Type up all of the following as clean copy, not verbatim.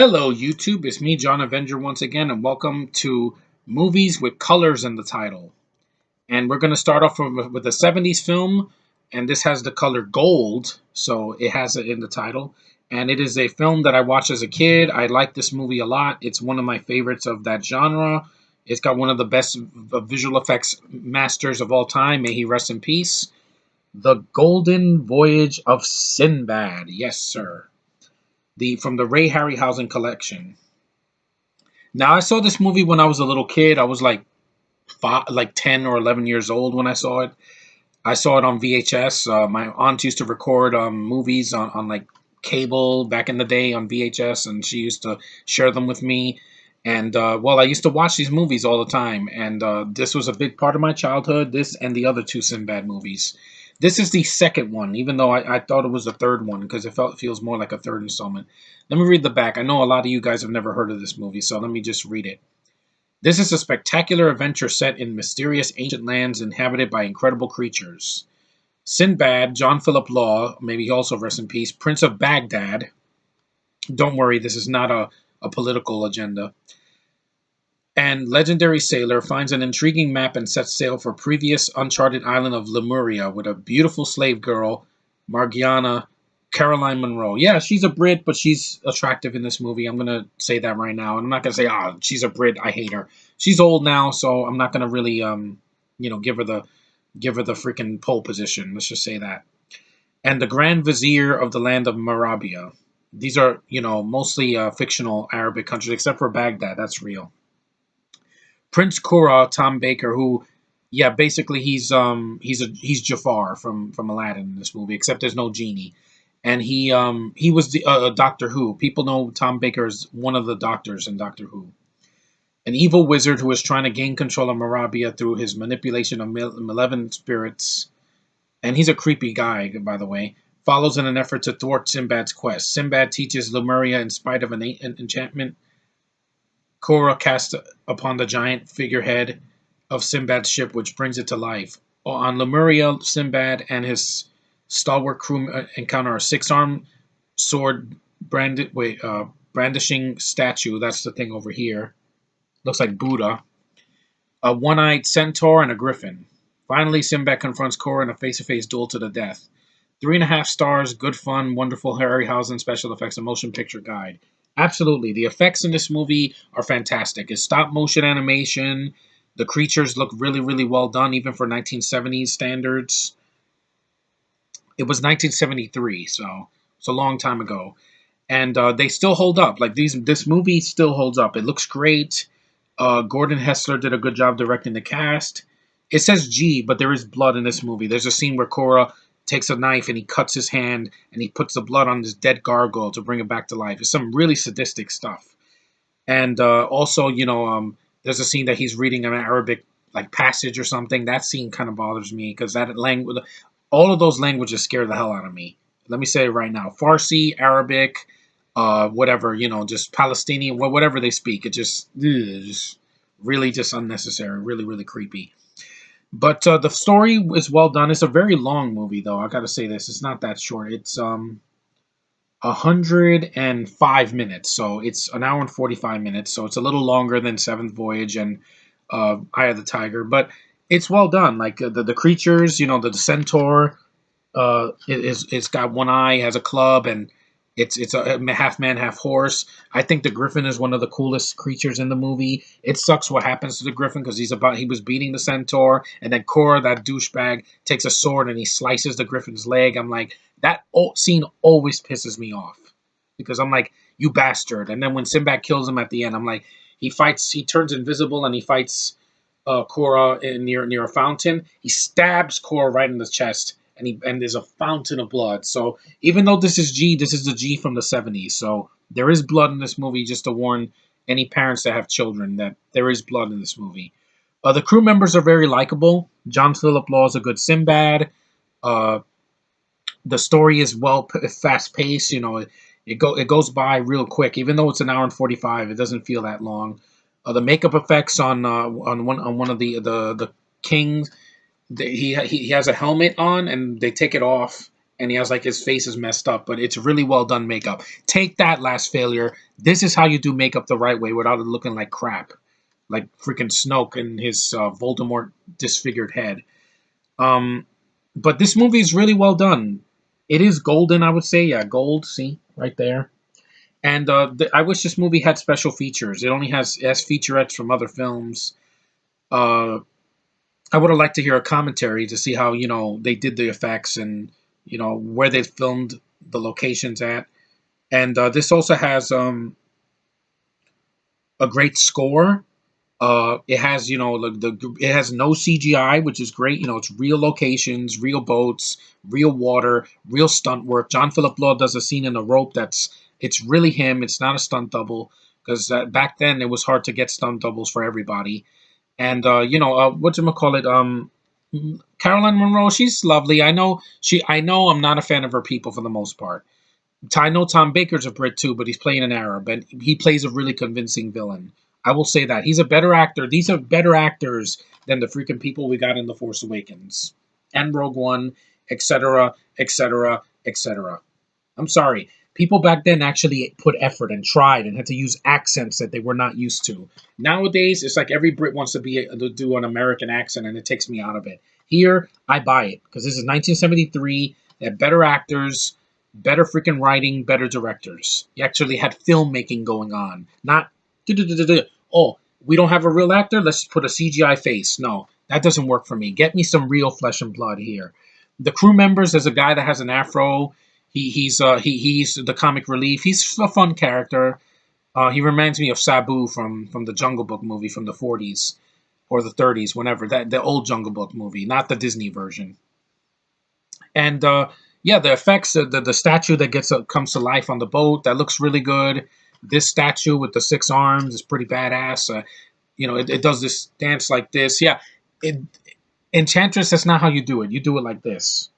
Hello, YouTube. It's me, John Avenger, once again, and welcome to Movies with Colors in the Title. And we're going to start off with a 70s film, and this has the color gold, so it has it in the title. And it is a film that I watched as a kid. I like this movie a lot. It's one of my favorites of that genre. It's got one of the best visual effects masters of all time. May he rest in peace. The Golden Voyage of Sinbad. Yes, sir. From the Ray Harryhausen collection. Now, I saw this movie when I was a little kid. I was like 10 or 11 years old when I saw it. I saw it on VHS. My aunt used to record movies on like cable back in the day on VHS, and she used to share them with me. And I used to watch these movies all the time, and this was a big part of my childhood. This and the other two Sinbad movies. This is the second one, even though I thought it was the third one because feels more like a third installment. Let me read the back. I know a lot of you guys have never heard of this movie, so let me just read it. This is a spectacular adventure set in mysterious ancient lands inhabited by incredible creatures. Sinbad, John Philip Law, maybe he also rest in peace, Prince of Baghdad. Don't worry, this is not a political agenda. And legendary sailor finds an intriguing map and sets sail for previous uncharted island of Lemuria with a beautiful slave girl, Margiana Caroline Monroe. Yeah, she's a Brit, but she's attractive in this movie. I'm going to say that right now. And I'm not going to say, she's a Brit, I hate her. She's old now, so I'm not going to really, give her the freaking pole position. Let's just say that. And the Grand Vizier of the land of Marabia. These are, mostly fictional Arabic countries, except for Baghdad. That's real. Prince Kura, Tom Baker, who, yeah, basically he's Jafar from Aladdin in this movie, except there's no genie, and he was the Doctor Who. People know Tom Baker as one of the doctors in Doctor Who. An evil wizard who is trying to gain control of Marabia through his manipulation of malevolent spirits, and he's a creepy guy, by the way. Follows in an effort to thwart Sinbad's quest. Sinbad teaches Lemuria in spite of an enchantment. Korra casts upon the giant figurehead of Sinbad's ship, which brings it to life. On Lemuria, Sinbad and his stalwart crew encounter a six-armed sword brandishing statue. That's the thing over here. Looks like Buddha. A one-eyed centaur and a griffin. Finally, Sinbad confronts Korra in a face-to-face duel to the death. 3.5 stars, good fun, wonderful Harryhausen special effects and motion picture guide. Absolutely. The effects in this movie are fantastic. It's stop motion animation. The creatures look really, really well done, even for 1970s standards. It was 1973, so it's a long time ago. And they still hold up. Like this movie still holds up. It looks great. Gordon Hessler did a good job directing the cast. It says G, but there is blood in this movie. There's a scene where Korra takes a knife and he cuts his hand and he puts the blood on this dead gargoyle to bring it back to life. It's some really sadistic stuff. And also, there's a scene that he's reading an Arabic like passage or something. That scene kind of bothers me because that language, all of those languages scare the hell out of me. Let me say it right now: Farsi, Arabic, whatever, just Palestinian, whatever they speak. It just really just unnecessary, really, really creepy. But the story is well done. It's a very long movie, though. I got to say this. It's not that short. It's 105 minutes. So it's an hour and 45 minutes. So it's a little longer than Seventh Voyage and Eye of the Tiger. But it's well done. Like the creatures, the centaur, it's got one eye, has a club, and it's a half man, half horse. I think the griffin is one of the coolest creatures in the movie. It sucks what happens to the griffin because he was beating the centaur, and then Korra, that douchebag, takes a sword and he slices the griffin's leg. I'm like, that scene always pisses me off because I'm like, you bastard. And then when Sinbad kills him at the end, I'm like, he turns invisible and he fights Korra near a fountain. He stabs Korra right in the chest. And there's a fountain of blood. So even though this is G, this is the G from the 70s. So there is blood in this movie, just to warn any parents that have children that there is blood in this movie. The crew members are very likable. John Philip Law is a good Sinbad. The story is fast paced. It goes by real quick. Even though it's an hour and 45, it doesn't feel that long. The makeup effects on one of the kings. He has a helmet on and they take it off and he has like his face is messed up, but it's really well done makeup. Take that, Last Failure. This is how you do makeup the right way without it looking like crap, like freaking Snoke and his Voldemort disfigured head. Um, but this movie is really well done. It is golden, I would say. Yeah, gold. See right there. And I wish this movie had special features. It only has featurettes from other films. Uh, I would have liked to hear a commentary to see how they did the effects and where they filmed the locations at. And this also has a great score. It has it has no CGI, which is great. It's real locations, real boats, real water, real stunt work. John Philip Law does a scene in a rope it's really him. It's not a stunt double because back then it was hard to get stunt doubles for everybody. And whatchamacallit, Caroline Monroe, she's lovely. I know I'm not a fan of her people for the most part. I know Tom Baker's a Brit too, but he's playing an Arab, and he plays a really convincing villain. I will say that he's a better actor. These are better actors than the freaking people we got in The Force Awakens and Rogue One, etc., etc., etc. I'm sorry. People back then actually put effort and tried and had to use accents that they were not used to. Nowadays, it's like every Brit wants to do an American accent, and it takes me out of it. Here, I buy it because this is 1973. They had better actors, better freaking writing, better directors. You actually had filmmaking going on, not oh, we don't have a real actor. Let's put a CGI face. No, that doesn't work for me. Get me some real flesh and blood here. The crew members, there's a guy that has an afro. He's the comic relief. He's a fun character. He reminds me of Sabu from the Jungle Book movie from the 40s or the 30s, whenever that the old Jungle Book movie, not the Disney version. And yeah, the effects, the statue that comes to life on the boat, that looks really good. This statue with the 6 arms is pretty badass. It does this dance like this. Yeah, it, Enchantress, that's not how you do it. You do it like this.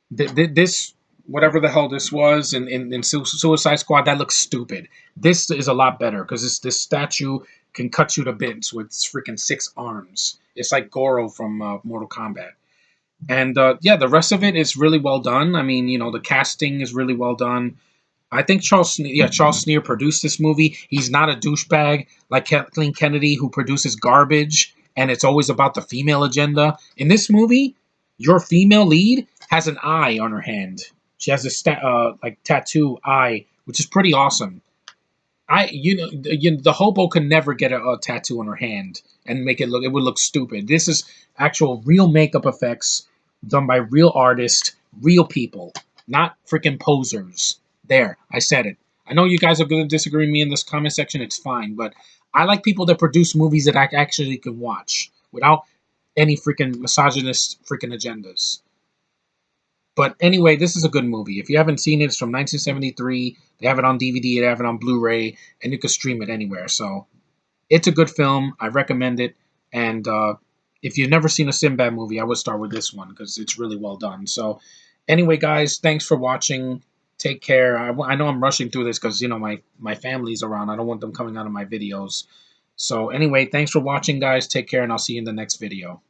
This, whatever the hell this was in Suicide Squad, that looks stupid. This is a lot better because this statue can cut you to bits with freaking 6 arms. It's like Goro from Mortal Kombat. And yeah, the rest of it is really well done. I mean, the casting is really well done. I think Charles Sneer produced this movie. He's not a douchebag like Kathleen Kennedy, who produces garbage, and it's always about the female agenda. In this movie, your female lead has an eye on her hand. She has a like tattoo eye, which is pretty awesome. The hobo can never get a tattoo on her hand and make it look. It would look stupid. This is actual real makeup effects done by real artists, real people, not freaking posers. There, I said it. I know you guys are going to disagree with me in this comment section. It's fine, but I like people that produce movies that I actually can watch without any freaking misogynist freaking agendas. But anyway, this is a good movie. If you haven't seen it, it's from 1973. They have it on DVD, they have it on Blu-ray, and you can stream it anywhere. So it's a good film. I recommend it. And if you've never seen a Sinbad movie, I would start with this one because it's really well done. So anyway, guys, thanks for watching. Take care. I know I'm rushing through this because, my family's around. I don't want them coming out of my videos. So anyway, thanks for watching, guys. Take care, and I'll see you in the next video.